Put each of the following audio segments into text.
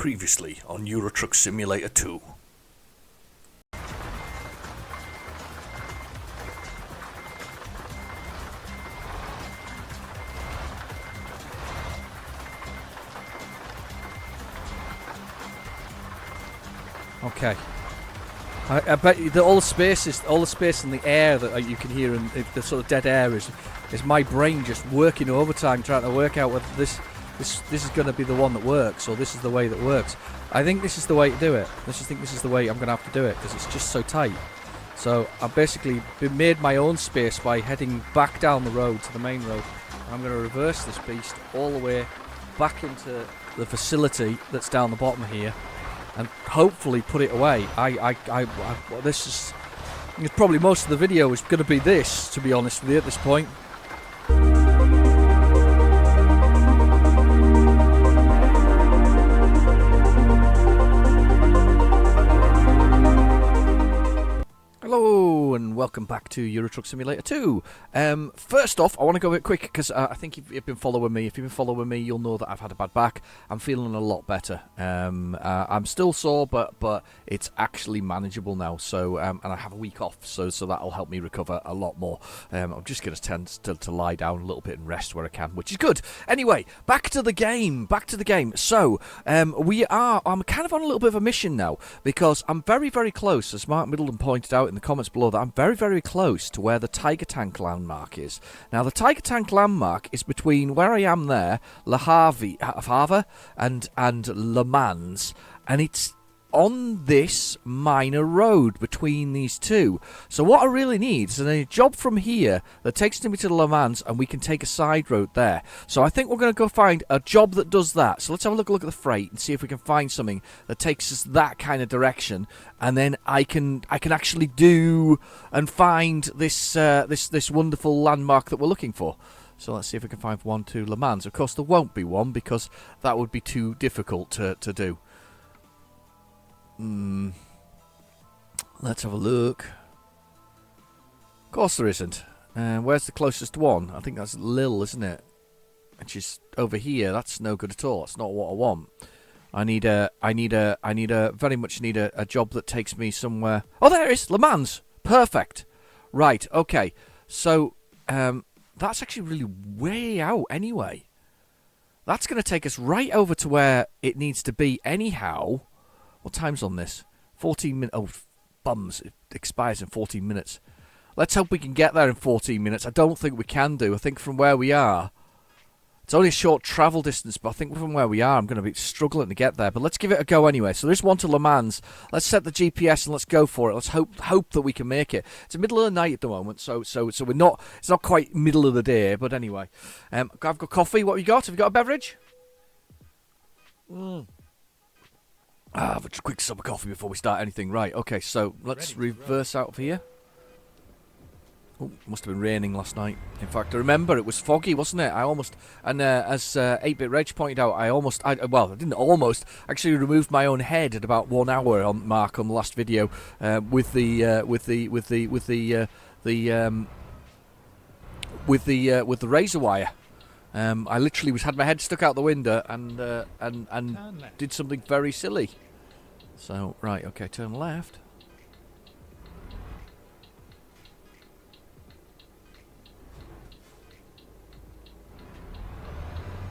Previously on Euro Truck Simulator 2. Okay. I bet you that all the space in the air that you can hear, and the sort of dead air is my brain just working overtime trying to work out whether this is going to be the one that works or this is the way that works. I think this is the way to do it. I think this is the way I'm going to have to do it because it's just so tight. So I've basically made my own space by heading back down the road to the main road. I'm going to reverse this beast all the way back into the facility that's down the bottom here, and hopefully put it away. This is probably most of the video is going to be this, to be honest with you, at this point. Hello and welcome back to Euro Truck Simulator 2. First off, I want to go a bit quick because I think if you've been following me, you'll know that I've had a bad back. I'm feeling a lot better. I'm still sore, but it's actually manageable now. So and I have a week off, so that'll help me recover a lot more. I'm just going to tend to lie down a little bit and rest where I can, which is good. Anyway, back to the game. So I'm kind of on a little bit of a mission now because I'm very, very close, as Mark Middleton pointed out in the comments below, that I'm very, very close to where the Tiger Tank landmark is. Now, the Tiger Tank landmark is between where I am there, Le Havre, and Le Mans, and it's on this minor road between these two. So what I really need is a job from here that takes me to Le Mans, and we can take a side road there. So I think we're going to go find a job that does that. So let's have a look at the freight and see if we can find something that takes us that kind of direction, and then I can actually do and find this this wonderful landmark that we're looking for. So let's see if we can find one to Le Mans. Of course, there won't be one because that would be too difficult to do. Let's have a look. Of course there isn't. Where's the closest one? I think that's Lille, isn't it? Which is over here. That's no good at all. That's not what I want. I very much need a job that takes me somewhere. Oh, there it is, Le Mans. Perfect. Right. Okay. So that's actually really way out anyway. That's going to take us right over to where it needs to be anyhow. What time's on this? 14 minutes. Oh, bums. It expires in 14 minutes. Let's hope we can get there in 14 minutes. I don't think we can do. I think from where we are, it's only a short travel distance, but I think from where we are, I'm going to be struggling to get there. But let's give it a go anyway. So there's one to Le Mans. Let's set the GPS and let's go for it. Let's hope that we can make it. It's the middle of the night at the moment, so we're not. It's not quite middle of the day, but anyway. I've got coffee. What have you got? Have you got a beverage? Have a quick sip of coffee before we start anything. Right, okay, so let's reverse out of here. Oh, must have been raining last night. In fact, I remember it was foggy, wasn't it? As 8-Bit Reg pointed out, I didn't almost. Actually removed my own head at about 1 hour on the last video with the razor wire. I literally had my head stuck out the window and did something very silly. So, right, okay, turn left.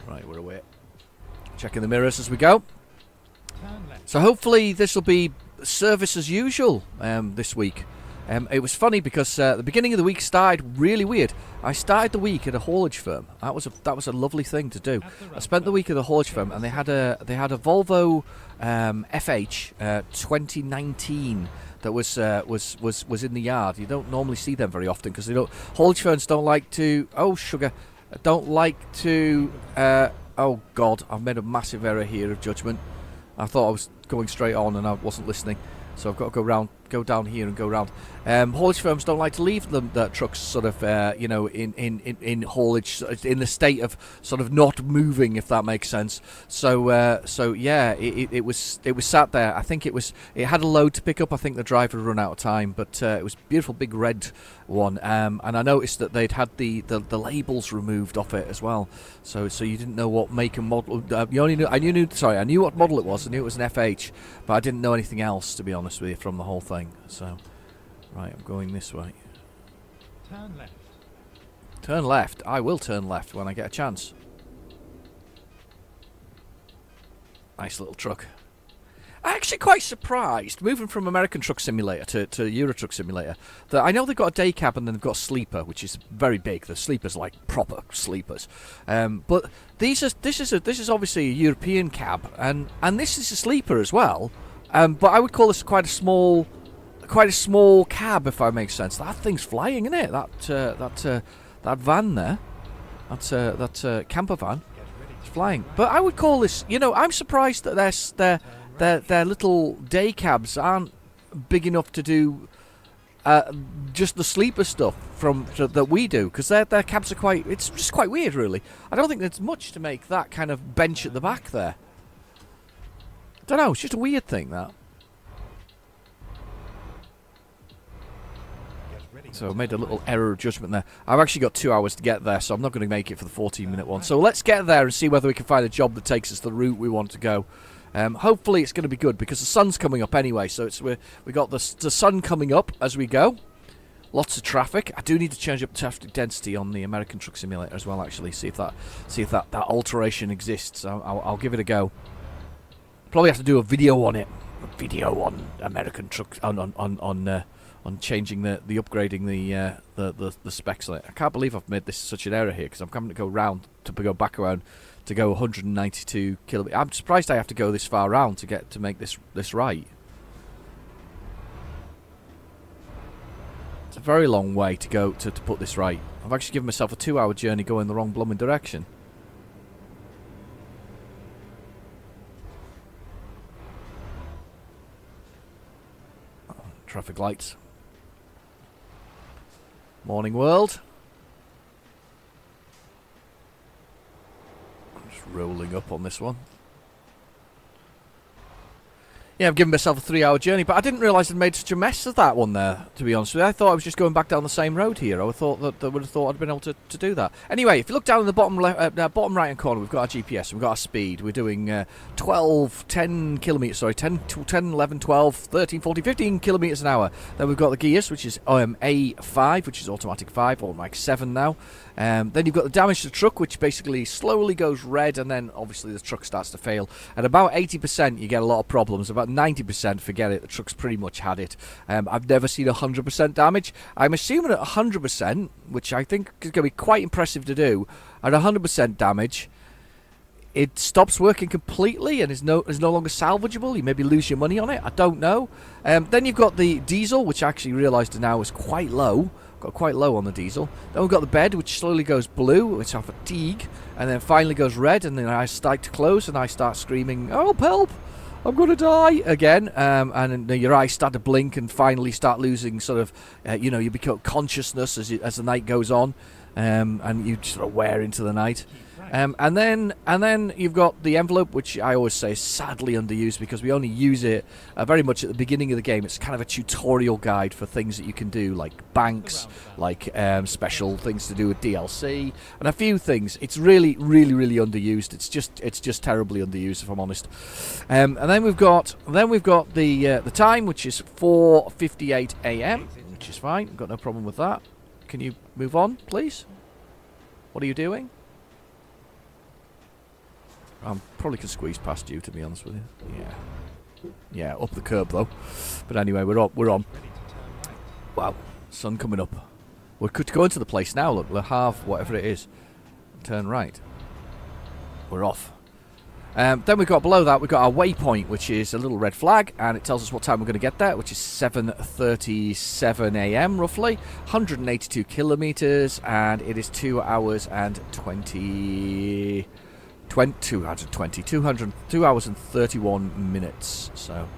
Right, we're away. Checking the mirrors as we go. So hopefully this will be service as usual this week. It was funny because the beginning of the week started really weird. I started the week at a haulage firm. That was a lovely thing to do. I spent the week at a haulage firm, and they had a Volvo FH 2019 that was in the yard. You don't normally see them very often because haulage firms don't like to. Oh sugar, don't like to. Oh God, I've made a massive error here of judgment. I thought I was going straight on and I wasn't listening. So I've got to go round go down here and go round. Haulage firms don't like to leave them trucks sort of in haulage in the state of sort of not moving, if that makes sense. So yeah, it was sat there. I think it had a load to pick up. I think the driver had run out of time, but it was a beautiful big red one. And I noticed that they'd had the labels removed off it as well. So you didn't know what make and model. You only knew I knew what model it was. I knew it was an FH, but I didn't know anything else, to be honest with you, from the whole thing. So, right, I'm going this way. Turn left. Turn left. I will turn left when I get a chance. Nice little truck. I'm actually quite surprised, moving from American Truck Simulator to Euro Truck Simulator, that I know they've got a day cab and then they've got a sleeper, which is very big. The sleeper's like proper sleepers, but this is obviously a European cab, and this is a sleeper as well. But I would call this quite a small cab, if I make sense. That thing's flying, isn't it? That van there, that camper van, is flying. But I would call this, I'm surprised that their little day cabs aren't big enough to do just the sleeper stuff that we do, because their cabs are it's just quite weird, really. I don't think there's much to make that kind of bench at the back there. I don't know, it's just a weird thing, that. So I made a little error of judgment there. I've actually got 2 hours to get there, so I'm not going to make it for the 14-minute one. So let's get there and see whether we can find a job that takes us the route we want to go. Hopefully it's going to be good, because the sun's coming up anyway. So we got the sun coming up as we go. Lots of traffic. I do need to change up traffic density on the American Truck Simulator as well. Actually, see if that alteration exists. I'll give it a go. Probably have to do a video on it. A video on American Truck on changing the upgrading the specs on it. I can't believe I've made this such an error here, because I'm having to go back around to go 192 kilometers. I'm surprised I have to go this far around to make this right. It's a very long way to go to put this right. I've actually given myself a 2-hour journey going the wrong blooming direction. Oh, traffic lights. Morning world. I'm just rolling up on this one. Yeah, I've given myself a 3-hour journey, but I didn't realise I'd made such a mess of that one there, to be honest with you. I thought I was just going back down the same road here. I thought that I would have thought I'd been able to do that. Anyway, if you look down in the bottom right-hand corner, we've got our GPS, we've got our speed. We're doing 10 kilometres, sorry, 10, 11, 12, 13, 14, 15 kilometres an hour. Then we've got the gears, which is A5, which is automatic 5, automatic 7 now. Then you've got the damage to the truck, which basically slowly goes red, and then obviously the truck starts to fail. At about 80%, you get a lot of problems. About 90%, forget it. The truck's pretty much had it. I've never seen 100% damage. I'm assuming at 100%, which I think is going to be quite impressive to do, at 100% damage, it stops working completely and is no longer salvageable. You maybe lose your money on it. I don't know. Then you've got the diesel, which I actually realised now is quite low. Got quite low on the diesel. Then we've got the bed, which slowly goes blue, which I fatigue, and then finally goes red, and then I start to close, and I start screaming, "Help, help! I'm going to die!" again, and your eyes start to blink and finally start losing sort of, you become consciousness as the night goes on, and you sort of wear into the night. And then you've got the envelope, which I always say is sadly underused, because we only use it very much at the beginning of the game. It's kind of a tutorial guide for things that you can do, like banks, like special things to do with DLC, and a few things. It's really, really, really underused. It's just terribly underused, if I'm honest. And then we've got the time, which is 4:58 a.m., which is fine. Got no problem with that. Can you move on, please? What are you doing? I probably could squeeze past you, to be honest with you. Yeah, up the curb though. But anyway, we're on. Wow, sun coming up. We could go into the place now. Look, Le Havre, whatever it is. Turn right. We're off. Then we've got below that, we've got our waypoint, which is a little red flag, and it tells us what time we're going to get there, which is 7:37 a.m. roughly, 182 kilometres, and it is 2 hours and 2 hours and 31 minutes. So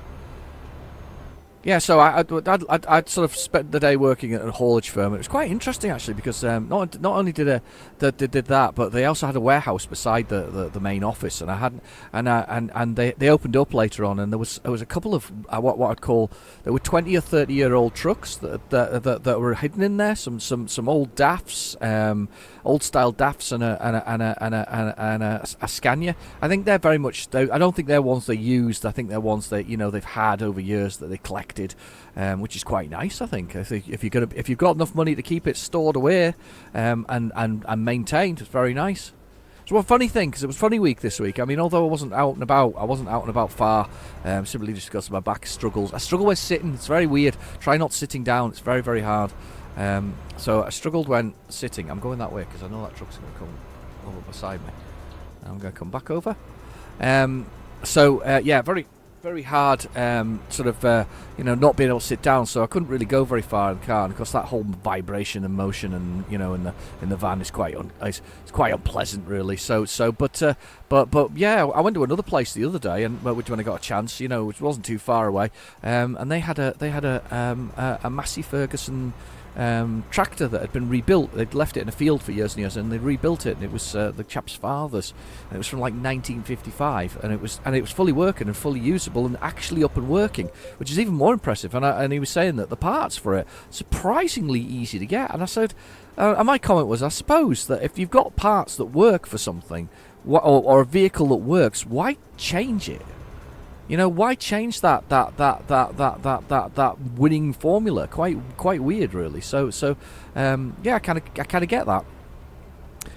Yeah, so I'd sort of spent the day working at a haulage firm. It was quite interesting actually because not only they did that, but they also had a warehouse beside the main office, and I hadn't and they opened up later on, and there was a couple of what I'd call, there were 20 or 30-year-old trucks that were hidden in there. Some old DAFs, old style DAFs, and a Scania. I think they're very much. I don't think they're ones they used. I think they're ones that they've had over years that they collected. Which is quite nice, I think. If you've got enough money to keep it stored away and maintained, it's very nice. So one funny thing, because it was funny week this week. I mean, although I wasn't out and about far, simply just because my back struggles. I struggle when sitting. It's very weird. Try not sitting down. It's very, very hard. So I struggled when sitting. I'm going that way because I know that truck's going to come over beside me. I'm going to come back over. Yeah, very, very hard, not being able to sit down, so I couldn't really go very far in the car. And of course, that whole vibration and motion, and in the van is quite it's quite unpleasant, really. But yeah, I went to another place the other day, and when I got a chance, which wasn't too far away, and they had a Massey Ferguson tractor that had been rebuilt. They'd left it in a field for years and years, and they rebuilt it, and it was the chap's father's, and it was from like 1955, and it was fully working and fully usable and actually up and working, which is even more impressive. And he was saying that the parts for it surprisingly easy to get, and I said, and my comment was, I suppose that if you've got parts that work for something, or a vehicle that works, why change it? Why change that winning formula? Quite weird, really. Yeah, I kind of get that.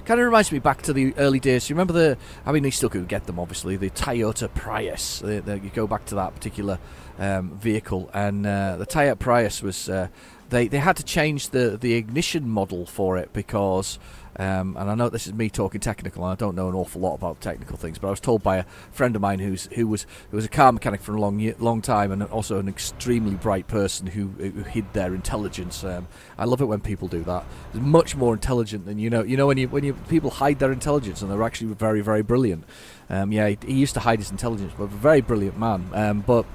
Kind of reminds me back to the early days. You remember you still could get them, obviously. The Toyota Prius. You go back to that particular vehicle, and the Toyota Prius was. They had to change the ignition model for it because. And I know this is me talking technical, and I don't know an awful lot about technical things, but I was told by a friend of mine who was a car mechanic for a long time, and also an extremely bright person who hid their intelligence. I love it when people do that. It's much more intelligent than when people hide their intelligence, and they're actually very, very brilliant. He used to hide his intelligence, but a very brilliant man. But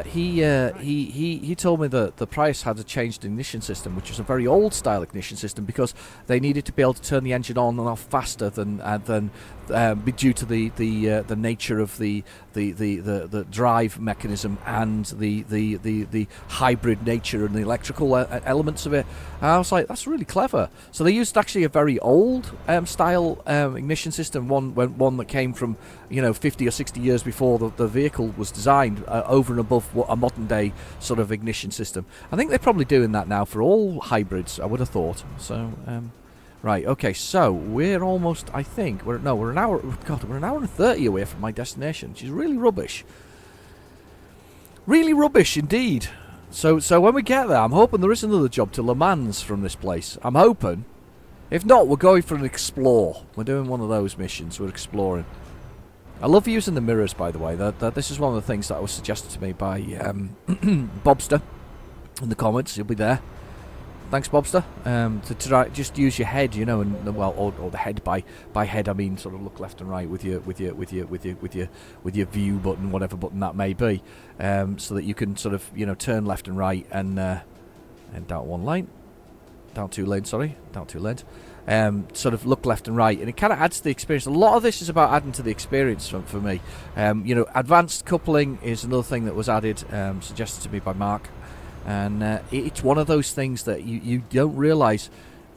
he told me that the Prius had a changed ignition system, which was a very old style ignition system, because they needed to be able to turn the engine on and off faster than due to the nature of the drive mechanism and the hybrid nature and the electrical elements of it. And I was like, that's really clever. So they used actually a very old style ignition system, one that came from 50 or 60 years before the vehicle was designed, over and above what a modern day sort of ignition system. I think they're probably doing that now for all hybrids, I would have thought. So right, okay, so we're almost, I think, we're an hour, we're an hour and 30 away from my destination, which is really rubbish. Really rubbish indeed. So when we get there, I'm hoping there is another job to Le Mans from this place. I'm hoping. If not, we're going for an explore. We're doing one of those missions, we're exploring. I love using the mirrors, by the way. This is one of the things that was suggested to me by Bobster in the comments. He'll be there. Thanks, Bobster. To try just use your head, or the head by head I mean sort of look left and right with your view button, whatever button that may be, so that you can sort of turn left and right and down one lane, down two lanes. Sort of look left and right, and it kind of adds to the experience. A lot of this is about adding to the experience for me. Advanced coupling is another thing that was added, suggested to me by Mark. And it's one of those things that you don't realise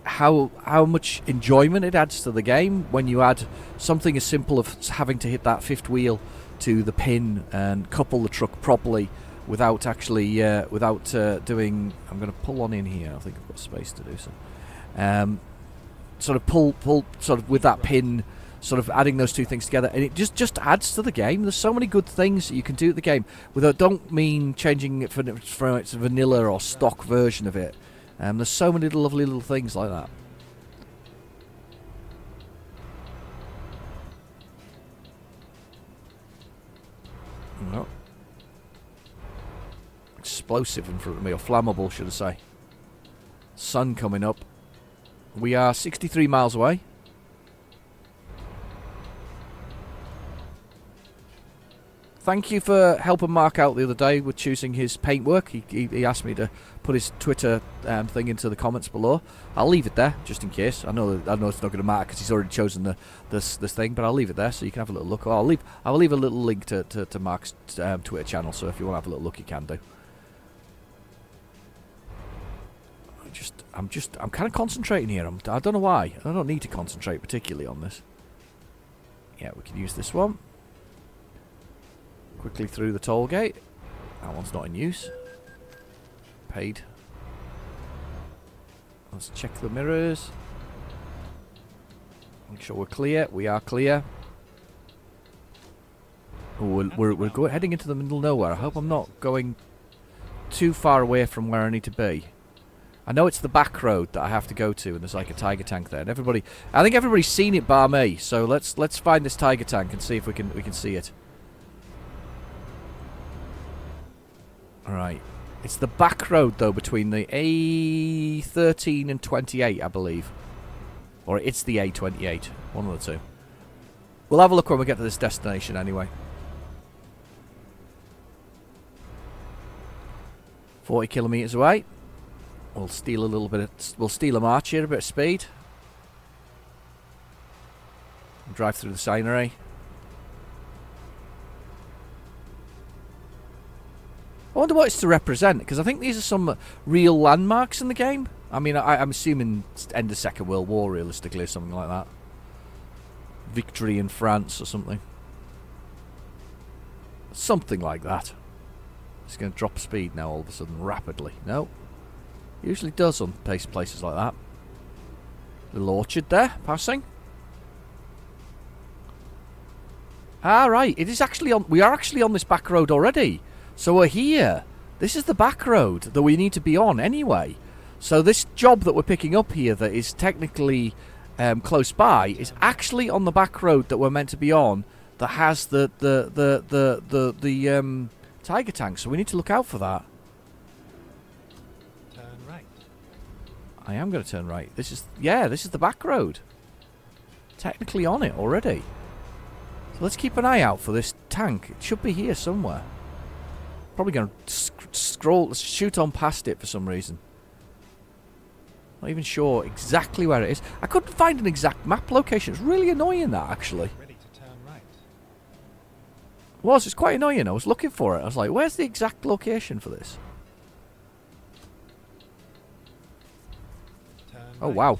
how much enjoyment it adds to the game when you add something as simple as having to hit that fifth wheel to the pin and couple the truck properly without actually doing. I'm going to pull on in here. I think I've got space to do so. Sort of pull sort of with that pin. Sort of adding those two things together, and it just adds to the game. There's so many good things that you can do at the game. Don't mean changing it from its vanilla or stock version of it. There's so many lovely little things like that. Oh. Explosive in front of me, or flammable, should I say. Sun coming up. We are 63 miles away. thank you for helping Mark out the other day with choosing his paintwork. He asked me to put his Twitter thing into the comments below. I'll leave it there just in case. I know it's not going to matter because he's already chosen this thing, but I'll leave it there so you can have a little look. Or I'll leave a little link to Mark's Twitter channel, so if you want to have a little look, you can do. I'm kind of concentrating here. I don't know why. I don't need to concentrate particularly on this. Yeah, we can use this one. Quickly through the toll gate. That one's not in use. Paid. Let's check the mirrors. Make sure we're clear. We are clear. Oh, we're heading into the middle of nowhere. I hope I'm not going too far away from where I need to be. I know it's the back road that I have to go to, and there's like a tiger tank there. And I think everybody's seen it bar me. So let's find this tiger tank and see if we can see it. All right, it's the back road though between the A13 and 28, I believe, or it's the A28, one of the two. We'll have a look when we get to this destination anyway. 40 kilometers away. We'll steal a little bit. We'll steal a march here, a bit of speed. Drive through the scenery. I wonder what it's to represent, because I think these are some real landmarks in the game. I mean, I'm assuming end of Second World War, realistically, or something like that. Victory in France or something. Something like that. It's going to drop speed now all of a sudden, rapidly. No. Usually does on places like that. Little orchard there, passing. Ah, right. It is actually on. We are actually on this back road already. So we're here. This is the back road that we need to be on anyway. So this job that we're picking up here, that is technically close by, is actually on the back road that we're meant to be on. That has the tiger tank. So we need to look out for that. I am going to turn right. This is the back road. Technically on it already. So let's keep an eye out for this tank. It should be here somewhere. Probably going to shoot on past it for some reason. Not even sure exactly where it is. I couldn't find an exact map location. It's really annoying, that, actually. Ready to turn right. It's quite annoying. I was looking for it. I was like, where's the exact location for this? Oh, wow.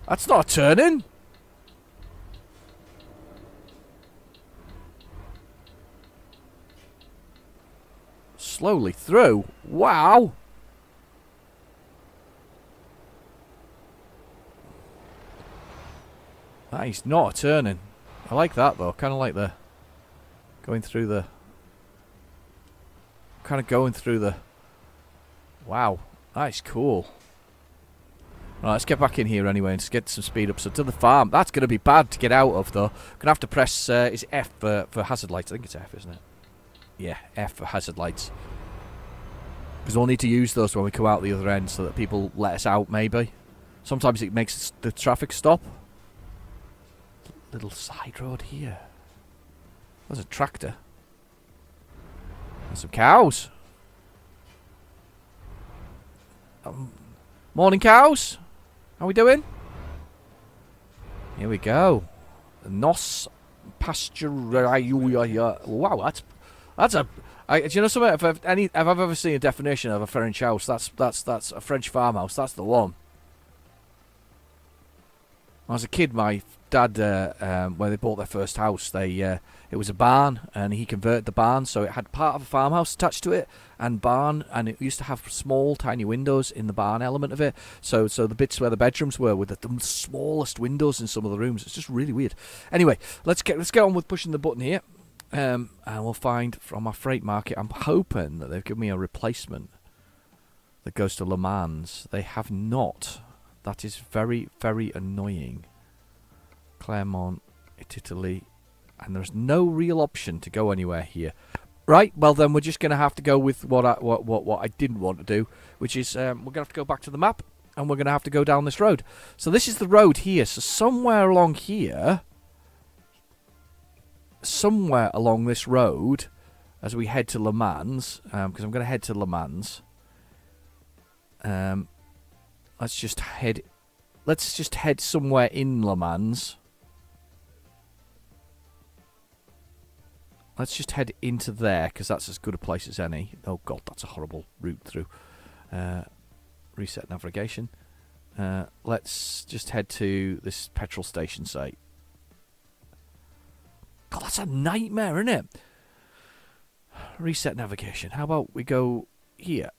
That's not a turn-in. Slowly through. Wow. That is not a turn-in. I like that, though. Kind of like the... Going through the... Kind of going through the... Wow. That is cool. Right, let's get back in here anyway and just get some speed up. So to the farm. That's going to be bad to get out of, though. Going to have to press... is it F for hazard lights? I think it's F, isn't it? Yeah, F for hazard lights. Because we'll need to use those when we come out the other end so that people let us out, maybe. Sometimes it makes the traffic stop. Little side road here. There's a tractor. There's some cows. Morning, cows. How we doing? Here we go. Nos pasture. Wow, that's a. Do you know something? If I've ever seen a definition of a French house, that's a French farmhouse. That's the one. When I was a kid, my dad, when they bought their first house, it was a barn, and he converted the barn so it had part of a farmhouse attached to it, and it used to have small, tiny windows in the barn element of it. So the bits where the bedrooms were with the smallest windows in some of the rooms. It's just really weird. Anyway, let's get on with pushing the button here, and we'll find from our freight market. I'm hoping that they've given me a replacement that goes to Le Mans. They have not. That is very, very annoying. Clermont, Italy, and there's no real option to go anywhere here. Right, well then we're just going to have to go with what I didn't want to do, which is we're going to have to go back to the map, and we're going to have to go down this road. So this is the road here. So somewhere along here somewhere along this road as we head to Le Mans, because I'm going to head to Le Mans. Let's just head somewhere in Le Mans. Let's just head into there, because that's as good a place as any. Oh god, that's a horrible route through. Reset navigation. Let's just head to this petrol station site. God, that's a nightmare, isn't it? Reset navigation. How about we go here?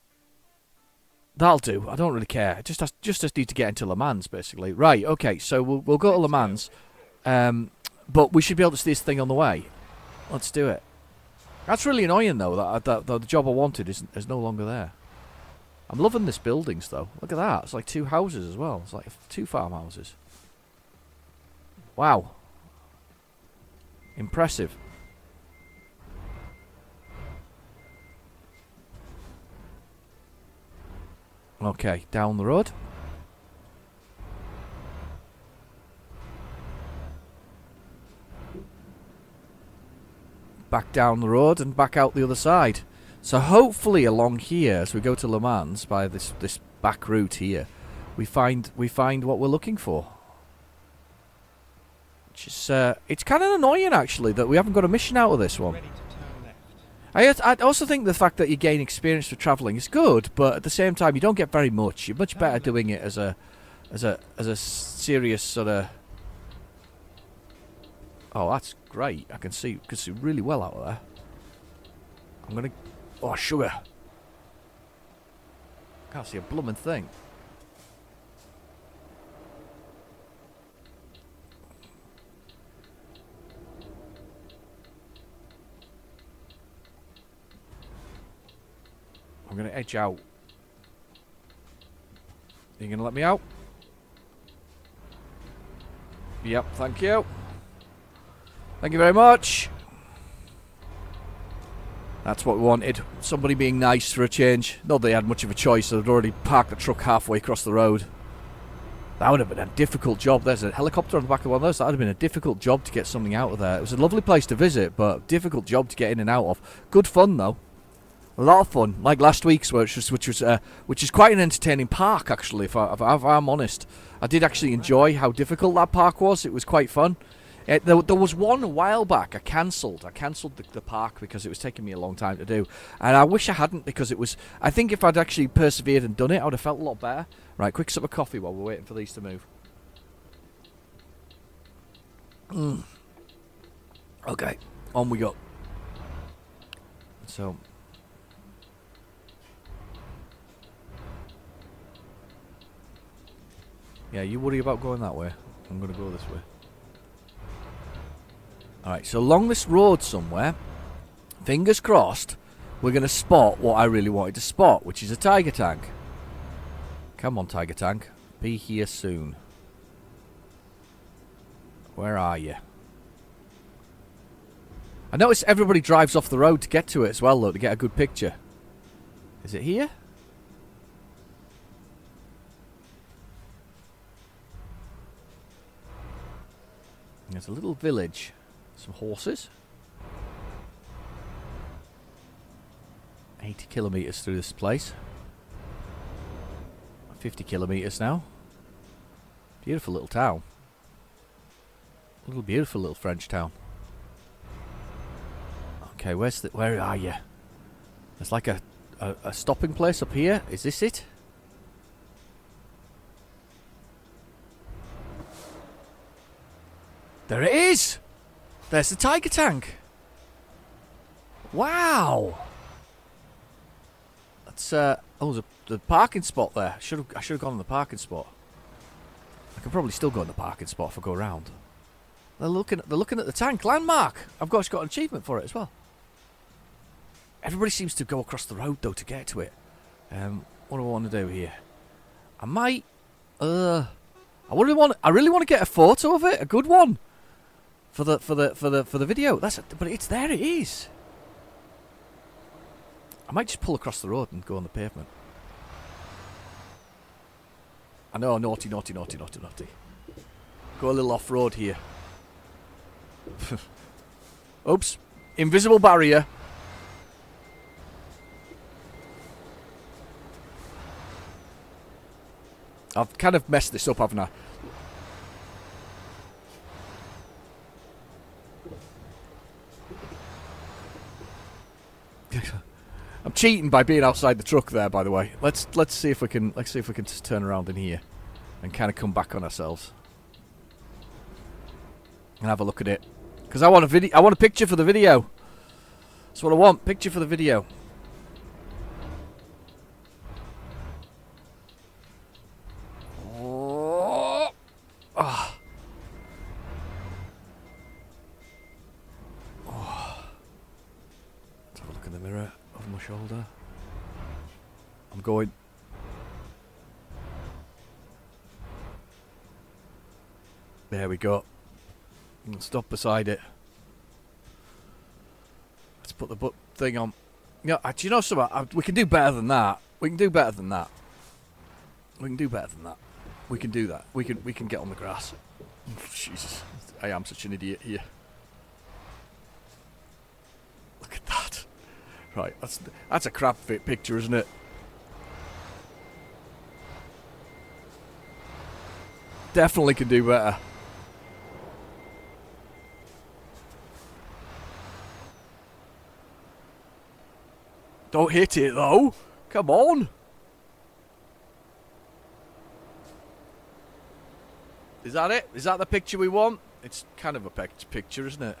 That'll do. I don't really care. Just need to get into Le Mans, basically. Right, okay, so we'll go to Le Mans. But we should be able to see this thing on the way. Let's do it. That's really annoying, though, that the job I wanted is no longer there. I'm loving this buildings, though. Look at that. It's like 2 houses as well. It's like 2 farmhouses. Wow. Impressive. Okay, down the road. Back down the road and back out the other side. So hopefully along here, as we go to Le Mans by this back route here, we find what we're looking for. Which is it's kind of annoying actually that we haven't got a mission out of this one. Ready to turn left. I also think the fact that you gain experience for travelling is good, but at the same time you don't get very much. You're much better doing it as a serious sort of. Oh, that's great! I can see really well out of there. I'm gonna. Oh, sugar! Can't see a blooming thing. I'm going to edge out. Are you going to let me out? Yep, thank you. Thank you very much. That's what we wanted. Somebody being nice for a change. Not that they had much of a choice. They'd already parked the truck halfway across the road. That would have been a difficult job. There's a helicopter on the back of one of those. That would have been a difficult job to get something out of there. It was a lovely place to visit, but difficult job to get in and out of. Good fun, though. A lot of fun, like last week's, which is quite an entertaining park actually. If I'm honest, I did actually enjoy how difficult that park was. It was quite fun. There was one a while back I cancelled the park because it was taking me a long time to do, and I wish I hadn't because it was. I think if I'd actually persevered and done it, I would have felt a lot better. Right, quick sip of coffee while we're waiting for these to move. Okay, on we go. So. Yeah, you worry about going that way. I'm going to go this way. Alright, so along this road somewhere, fingers crossed, we're going to spot what I really wanted to spot, which is a tiger tank. Come on, tiger tank. Be here soon. Where are you? I notice everybody drives off the road to get to it as well, though, to get a good picture. Is it here? There's a little village. Some horses. 80 kilometres through this place. 50 kilometres now. Beautiful little town. Beautiful little French town. Okay, where are you? There's like a stopping place up here. Is this it? There it is! There's the tiger tank. Wow! That's oh, there's the parking spot there. I should have gone in the parking spot. I can probably still go in the parking spot if I go around. They're looking at the tank landmark. I've got an achievement for it as well. Everybody seems to go across the road though to get to it. What do I want to do here? I might. I really want to get a photo of it, a good one. For the video. But it's there. It is. I might just pull across the road and go on the pavement. I know, naughty. Go a little off road here. Oops. Invisible barrier. I've kind of messed this up, haven't I? I'm cheating by being outside the truck there, by the way. Let's see if we can just turn around in here and kind of come back on ourselves and have a look at it. Because I want a video. I want a picture for the video. That's what I want. Picture for the video. Oh. Oh. Oh. Let's have a look in the mirror over my shoulder. I'm going. There we go. Stop beside it. Let's put the thing on. Yeah, do you know something? We can do better than that. We can do better than that. We can do better than that. We can do that. We can get on the grass. Jesus, I am such an idiot here. Look at that. Right, that's a crap fit picture, isn't it? Definitely can do better. Don't hit it though. Come on. Is that it? Is that the picture we want? It's kind of a picture, isn't it?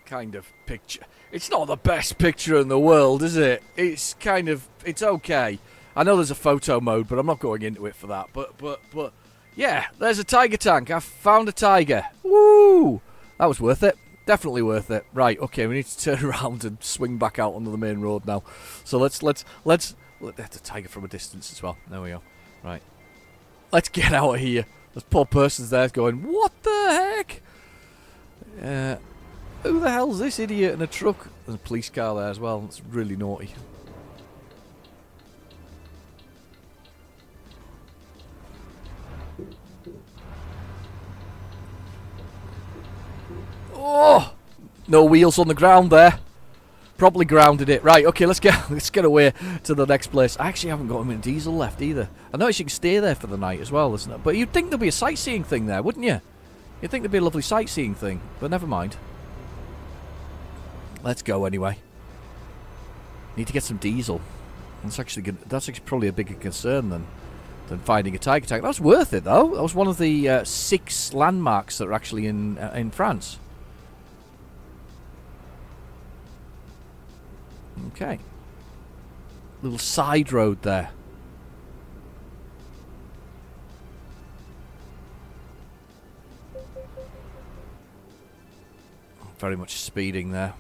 Kind of picture. It's not the best picture in the world, is it? It's kind of, it's okay. I know there's a photo mode, but I'm not going into it for that. But yeah, there's a tiger tank. I found a tiger. Woo! That was worth it. Definitely worth it. Right, okay, we need to turn around and swing back out onto the main road now. So let's that's a tiger from a distance as well. There we go. Right. Let's get out of here. This poor person's there going, what the heck? Who the hell's this idiot in a truck? There's a police car there as well. It's really naughty. Oh, no wheels on the ground there. Probably grounded it. Right, okay, let's get away to the next place. I actually haven't got a minute diesel left either. I noticed you can stay there for the night as well, isn't it? But you'd think there'd be a sightseeing thing there, wouldn't you? You'd think there'd be a lovely sightseeing thing, but never mind. Let's go anyway. Need to get some diesel. That's actually good. That's actually probably a bigger concern than finding a tiger tank. That was worth it though. That was one of the 6 landmarks that are actually in France. Okay. Little side road there. Very much speeding there.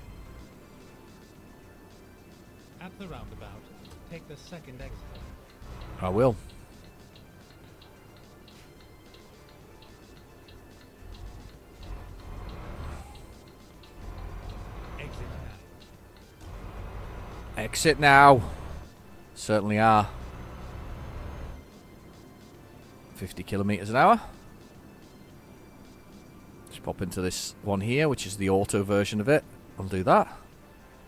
At the roundabout, take the second exit. I will. Exit now. Exit now. Certainly are. 50 kilometers an hour. Just pop into this one here, which is the auto version of it. I'll do that.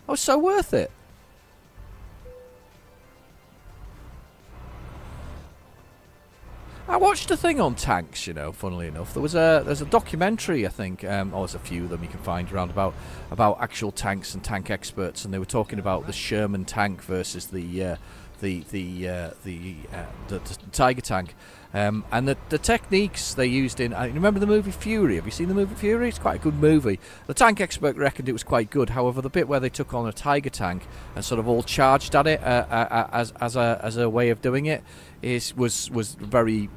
Oh, it's so worth it. I watched a thing on tanks, you know, funnily enough. There's a documentary, I think, there's a few of them you can find around about actual tanks and tank experts, and they were talking about the Sherman tank versus the Tiger tank, and the techniques they used in. I remember the movie Fury. Have you seen the movie Fury? It's quite a good movie. The tank expert reckoned it was quite good. However, the bit where they took on a Tiger tank and sort of all charged at it as a way of doing it was very.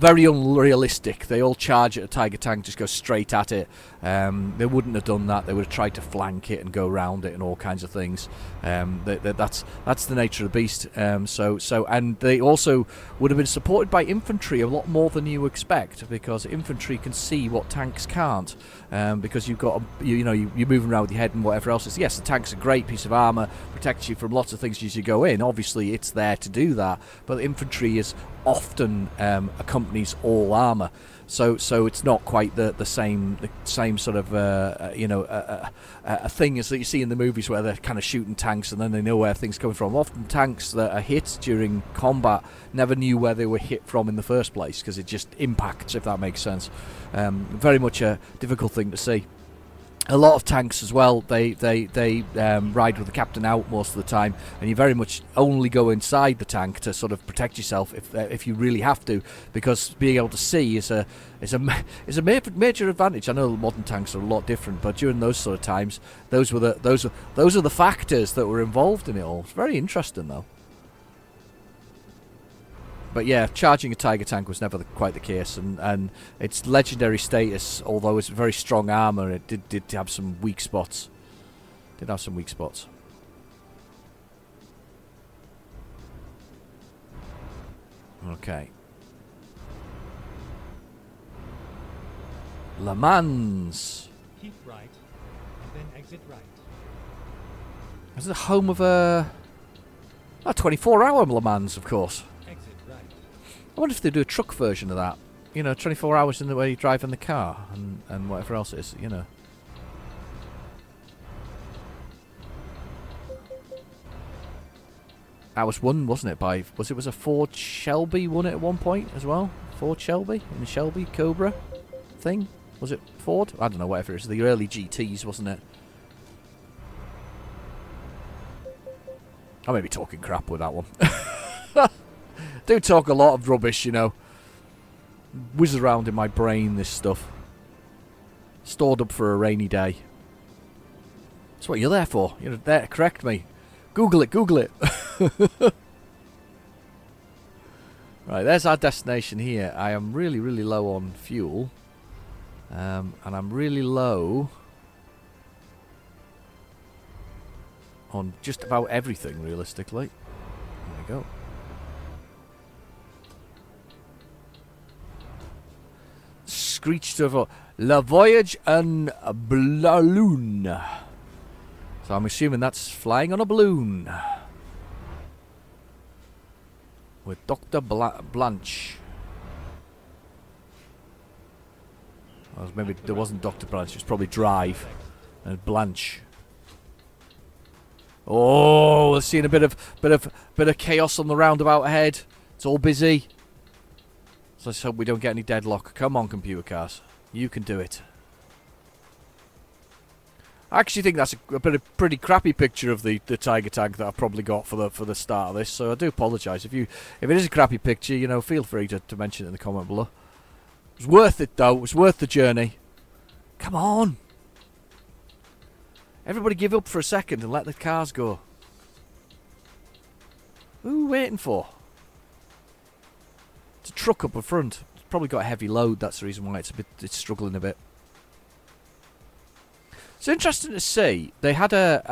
very unrealistic. They all charge at a Tiger tank, just go straight at it. They wouldn't have done that. They would have tried to flank it and go around it and all kinds of things. That's the nature of the beast. And they also would have been supported by infantry a lot more than you expect, because infantry can see what tanks can't. Because you've got you're moving around with your head and whatever else. Yes, the tank's a great piece of armour, protects you from lots of things as you go in. Obviously, it's there to do that, but infantry is often accompanies all armour. So it's not quite the same sort of a thing as that you see in the movies where they're kind of shooting tanks and then they know where things coming from. Often tanks that are hit during combat never knew where they were hit from in the first place, because it just impacts, if that makes sense. Very much a difficult thing to see. A lot of tanks as well, they ride with the captain out most of the time, and you very much only go inside the tank to sort of protect yourself if you really have to, because being able to see is a major advantage. I know modern tanks are a lot different, but during those sort of times, those are the factors that were involved in it all. It's very interesting though. But yeah, charging a Tiger tank was never quite the case, and its legendary status, although it's very strong armour, it did have some weak spots. Okay. Le Mans. Keep right, and then exit right. Is it the home of a 24-hour Le Mans, of course. Exit right. I wonder if they do a truck version of that. 24 hours in the way you drive in the car and whatever else it is, That was won, wasn't it? Was a Ford Shelby won it at one point as well? Ford Shelby in the Shelby Cobra thing? Was it Ford? I don't know, whatever it is. The early GTs, wasn't it? I may be talking crap with that one. Do talk a lot of rubbish, Whiz around in my brain, this stuff. Stored up for a rainy day. That's what you're there for. You're there to correct me. Google it. Right, there's our destination here. I am really, really low on fuel. And I'm really low on just about everything, realistically. There we go. Screeched over La Voyage en Balloon. So I'm assuming that's flying on a balloon. With Dr. Blanche. Well, maybe there wasn't Dr. Blanche, it was probably Drive and Blanche. Oh, we're seeing a bit of chaos on the roundabout ahead. It's all busy. So let's hope we don't get any deadlock. Come on, computer cars. You can do it. I actually think that's a pretty crappy picture of the Tiger tank that I've probably got for the start of this. So I do apologise if it is a crappy picture. Feel free to mention it in the comment below. It was worth it though. It was worth the journey. Come on, everybody, give up for a second and let the cars go. Who are we waiting for? It's a truck up the front. It's probably got a heavy load. That's the reason why it's struggling a bit. It's interesting to see. They had a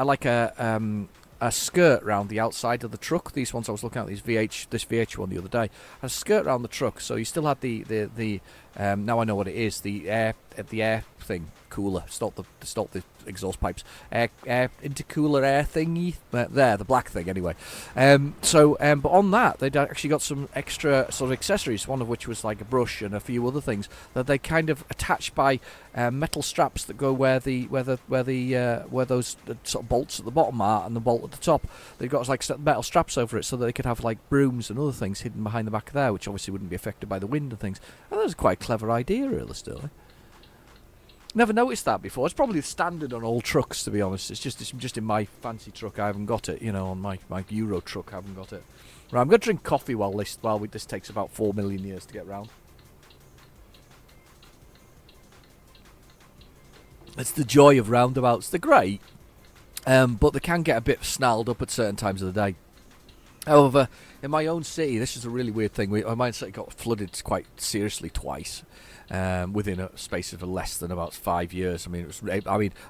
skirt round the outside of the truck. These ones I was looking at, this VH one the other day, had a skirt round the truck, so you still had the now I know what it is, the air thing, cooler, stop the exhaust pipes, air intercooler air thingy there, the black thing anyway. But on that they'd actually got some extra sort of accessories, one of which was like a brush and a few other things that they kind of attached by metal straps that go where those sort of bolts at the bottom are and the bolt at the top. They've got like metal straps over it so that they could have like brooms and other things hidden behind the back there, which obviously wouldn't be affected by the wind and things. And that was quite a clever idea, really, still. Never noticed that before. It's probably standard on all trucks, to be honest. It's just in my fancy truck I haven't got it. On my Euro truck I haven't got it. Right, I'm going to drink coffee while this takes about 4 million years to get round. It's the joy of roundabouts. They're great, but they can get a bit snarled up at certain times of the day. However, in my own city, this is a really weird thing. My city got flooded quite seriously twice, within a space of less than about 5 years. I mean,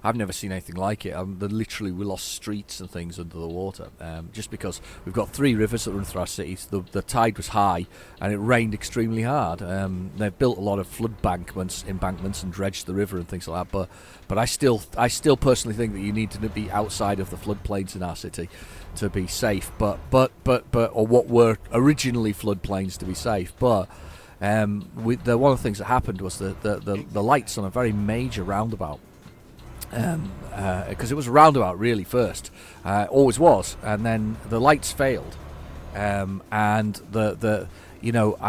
I've never seen anything like it. We lost streets and things under the water, just because we've got 3 rivers that run through our cities. The tide was high, and it rained extremely hard. They've built a lot of flood embankments, and dredged the river and things like that. But I still personally think that you need to be outside of the floodplains in our city to be safe. Or what were originally floodplains to be safe. But one of the things that happened was the lights on a very major roundabout, because it was a roundabout really first, always was, and then the lights failed, and I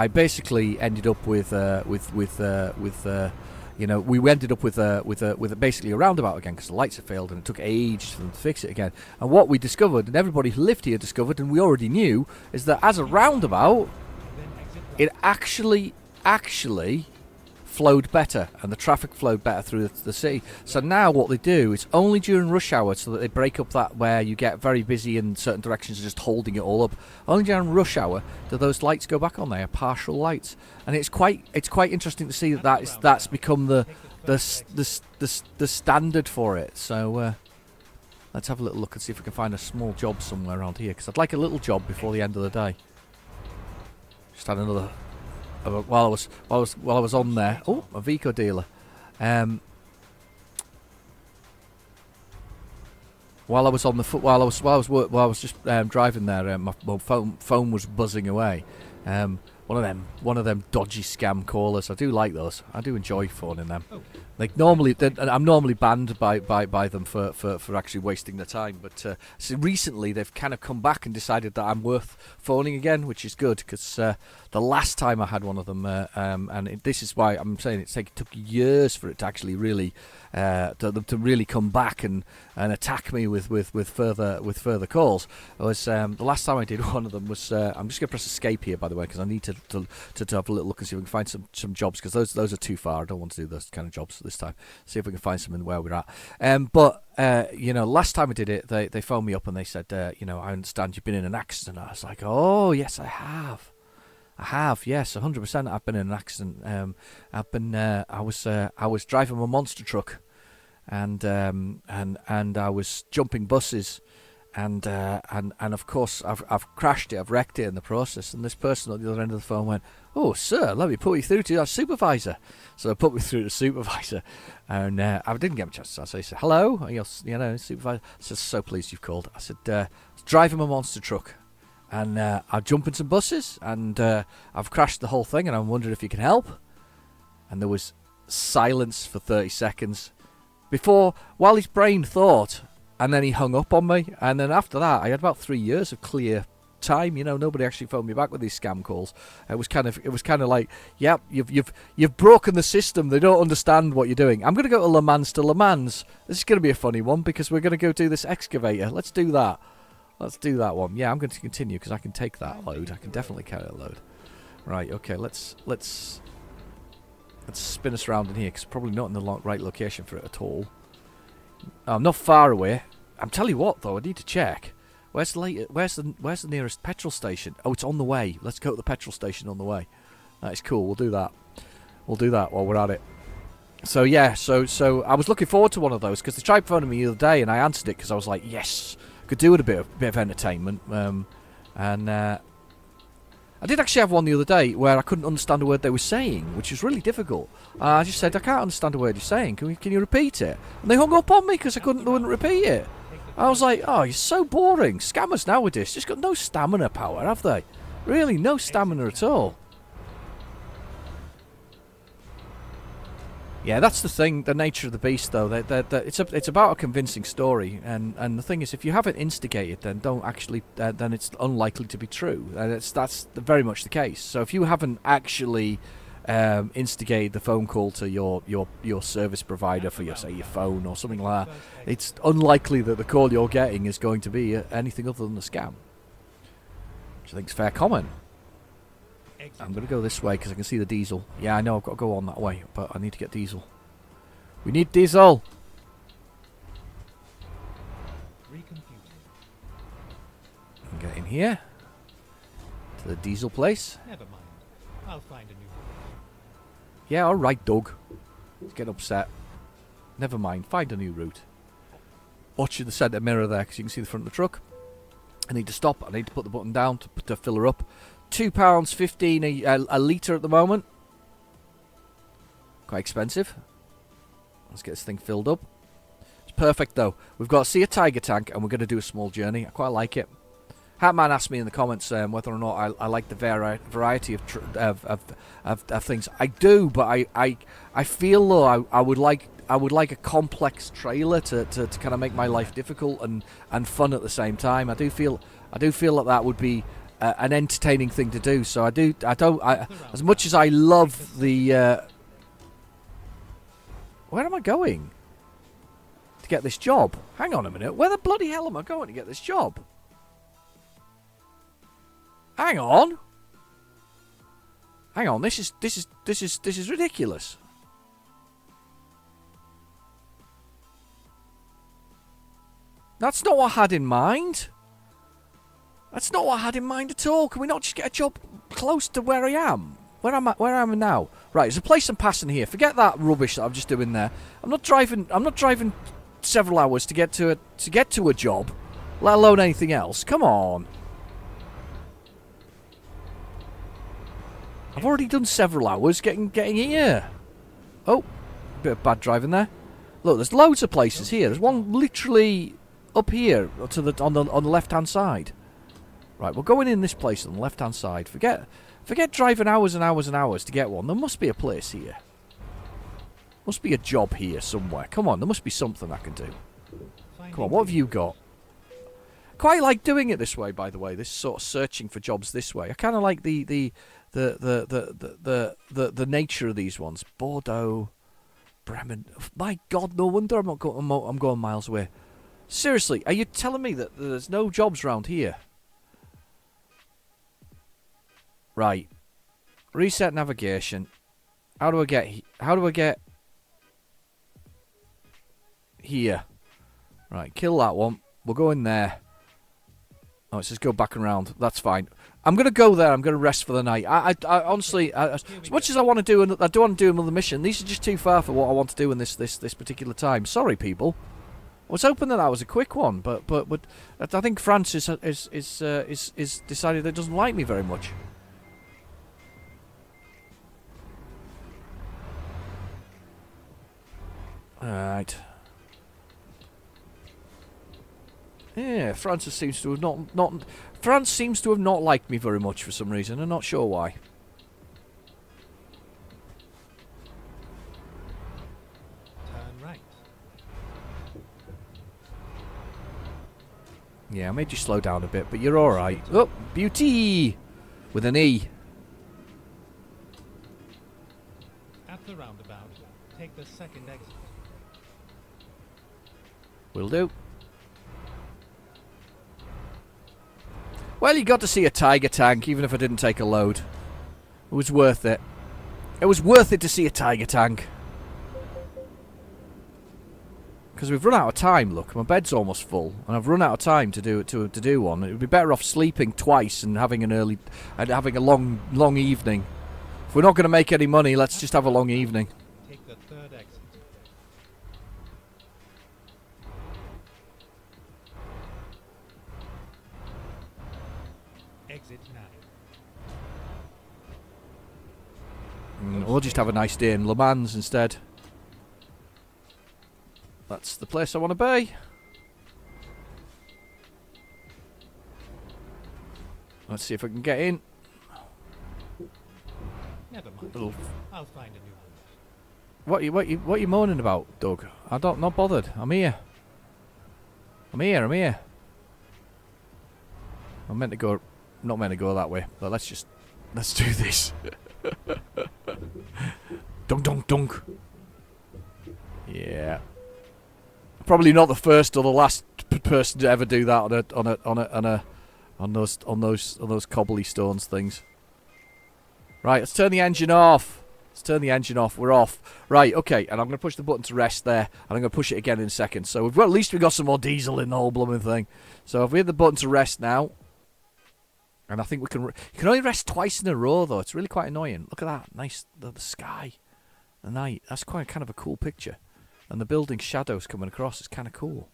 basically ended up with basically a roundabout again, because the lights had failed and it took ages for them to fix it again. And what we discovered, and everybody who lived here discovered, and we already knew, is that as a roundabout, it actually flowed better, and the traffic flowed better through the city. So now what they do is only during rush hour, so that they break up that where you get very busy in certain directions and just holding it all up. Only during rush hour do those lights go back on. They are partial lights, and it's quite interesting to see that's become the standard for it. So let's have a little look and see if we can find a small job somewhere around here, because I'd like a little job before the end of the day. Just had another while I was on there. Oh, a Vico dealer. While I was on the foot, while I was just driving there, my phone was buzzing away. One of them dodgy scam callers. I do like those. I do enjoy phoning them. Like I'm normally banned by them for actually wasting their time. But so recently they've kind of come back and decided that I'm worth phoning again, which is good, because the last time I had one of them, this is why I'm saying it took years for it to actually really to really come back and attack me with further calls. It was the last time I did one of them was I'm just going to press escape here, by the way, because I need to have a little look and see if we can find some jobs, because those are too far. I don't want to do those kind of jobs this time. See if we can find something where we're at. But last time I did it, they phoned me up and they said, I understand you've been in an accident. I was like, oh yes, I have. Yes, 100%. I've been in an accident. I was driving my monster truck, and I was jumping buses, and of course I've crashed it. I've wrecked it in the process. And this person at the other end of the phone went, "Oh, sir, let me put you through to our supervisor." So they put me through to the supervisor, and I didn't get a chance to answer. He said, "Hello, supervisor." I said, "So pleased you've called." I said, "Driving my monster truck, and I jump in some buses, and I've crashed the whole thing, and I'm wondering if you can help." And there was silence for 30 seconds while his brain thought, and then he hung up on me. And then after that, I had about 3 years of clear time. Nobody actually phoned me back with these scam calls. It was kind of like, yep, you've broken the system. They don't understand what you're doing. I'm going to go to Le Mans. This is going to be a funny one, because we're going to go do this excavator. Let's do that. Let's do that one. Yeah, I'm going to continue, because I can take that load. I can definitely carry a load. Right, okay, let's spin us around in here, because probably not in the right location for it at all. I'm not far away. I'm telling you what, though, I need to check. Where's the nearest petrol station? Oh, it's on the way. Let's go to the petrol station on the way. That is cool. We'll do that. We'll do that while we're at it. So yeah, so I was looking forward to one of those, because they tried phoning me the other day, and I answered it because I was like, yes, could do with a bit of entertainment. I did actually have one the other day where I couldn't understand a word they were saying, which was really difficult. I just said, I can't understand a word you're saying. Can you repeat it? And they hung up on me because they wouldn't repeat it. I was like, oh, you're so boring. Scammers nowadays just got no stamina power, have they? Really, no stamina at all. Yeah, that's the thing, the nature of the beast, though. It's about a convincing story, and the thing is, if you haven't instigated, then don't actually, then it's unlikely to be true, and that's very much the case. So if you haven't actually instigated the phone call to your service provider for your phone or something like that, it's unlikely that the call you're getting is going to be anything other than a scam. Which I think is fair comment. I'm going to go this way because I can see the diesel. Yeah, I know I've got to go on that way, but I need to get diesel. We need diesel! Get in here. To the diesel place. Never mind. I'll find a new route. Yeah, alright, Doug. Let's get upset. Never mind, find a new route. Watch the centre mirror there, because you can see the front of the truck. I need to stop. I need to put the button down to fill her up. £2.15 a litre at the moment. Quite expensive. Let's get this thing filled up. It's perfect, though. We've got to see a Tiger tank, and we're going to do a small journey. I quite like it. Hatman asked me in the comments whether or not I like the variety of things. I do, but I feel though I would like a complex trailer to kind of make my life difficult and fun at the same time. I do feel that would be an entertaining thing to do. So as much as I love the where am I going to get this job? Hang on a minute. Where the bloody hell am I going to get this job? Hang on. This is ridiculous. That's not what I had in mind. That's not what I had in mind at all. Can we not just get a job close to where I am? Where am I now? Right, there's a place I'm passing here. Forget that rubbish that I'm just doing there. I'm not driving several hours to get to a job, let alone anything else. Come on. I've already done several hours getting here. Oh, bit of bad driving there. Look, there's loads of places here. There's one literally up here on the left-hand side. Right, we're going in this place on the left-hand side. Forget driving hours and hours and hours to get one. There must be a place here. Must be a job here somewhere. Come on, there must be something I can do. Come on, what have you got? Quite like doing it this way, by the way. This sort of searching for jobs this way. I kind of like the nature of these ones. Bordeaux, Bremen. My God, no wonder I'm going miles away. Seriously, are you telling me that there's no jobs around here? Right. Reset navigation. How do I get here? Right, kill that one. We'll go in there. Oh, it says go back and round. That's fine. I'm going to go there. I'm going to rest for the night. I honestly, as much as I want to do, I do want to do another mission. These are just too far for what I want to do in this particular time. Sorry, people. I was hoping that was a quick one, but I think France is decided that it doesn't like me very much. All right. Yeah, France seems to have not liked me very much for some reason. I'm not sure why. Turn right. Yeah, I made you slow down a bit, but you're all right. Oh, beauty with an E. At the roundabout, take the second exit. Will do. Well, you got to see a Tiger tank, even if I didn't take a load. It was worth it. It was worth it to see a Tiger tank. Because we've run out of time, look. My bed's almost full, and I've run out of time to do one. It would be better off sleeping twice and having a long evening. If we're not going to make any money, let's just have a long evening. Take the third exit. Exit now. We'll just have a nice day in Le Mans instead. That's the place I want to be. Let's see if I can get in. Never mind. Little... I'll find a new route. What are you moaning about, Doug? Not bothered. I'm here. I'm here. I'm meant to go. Not meant to go that way, but let's do this. Dunk. Yeah. Probably not the first or the last person to ever do that on those cobbly stones things. Right, let's turn the engine off. We're off. Right, okay, and I'm going to push the button to rest there, and I'm going to push it again in a second. So at least we've got some more diesel in the whole blooming thing. So if we hit the button to rest now, And I think you can only rest twice in a row, though. It's really quite annoying. Look at that. Nice. The sky. The night. That's quite kind of a cool picture. And the building shadows coming across is kind of cool.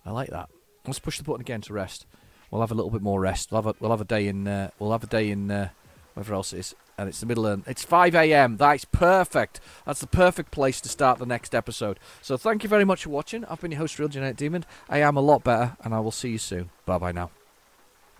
I like that. Let's push the button again to rest. We'll have a little bit more rest. We'll have a day in wherever else it is. And it's the middle of... It's 5 a.m. That's perfect. That's the perfect place to start the next episode. So thank you very much for watching. I've been your host, Real Genetic Demon. I am a lot better, and I will see you soon. Bye-bye now.